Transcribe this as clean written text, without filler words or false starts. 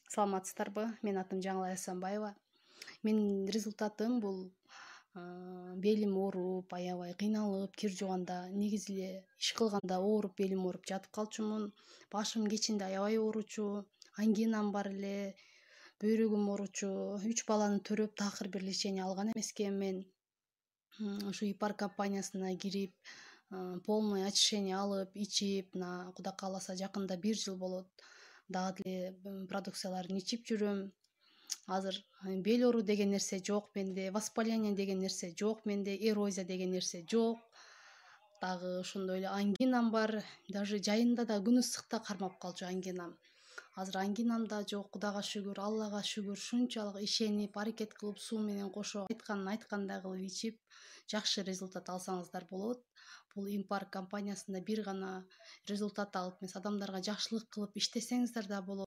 Саламатсыздарбы? Менин атым Жаңылай Асанбаева. Менин результатым бул белим ооруп, аябай кыйналып, кир жууганда, негизи эле иш кылганда ооруп, белим ооруп жатып калчумун. Башым кечинде аябай ооручу, ангинам бар эле, бөйрөгүм ооручу. 3 баланы төрөп, такыр бир лечение алган эмескен мен. Ушу ИПАР компаниясына кирип, полное очищение алып, ичип, мына Кудай кааласа жакында 1 жыл болот. Дагы деле продукцияларын ичип жүрөм. Азыр бел ооруу деген нерсе жок менде, воспаление деген нерсе жок менде, эрозия деген нерсе жок. Дагы ошондой эле ангинам бар. Даже жайында да күн ысыкта кармап калчу ангинам. Азыр ангинам да жок, Кудайга шүгүр, Аллага шүгүр. Ушунчалык ишенип, аракет кылып, суу менен кошо айтканын айткандай кылып ичип, жакшы результат алсаңыздар болот. Бул ИПАР компаниясында бир гана результат алып эмес, адамдарга жакшылык кылып иштесеңиздер да болот.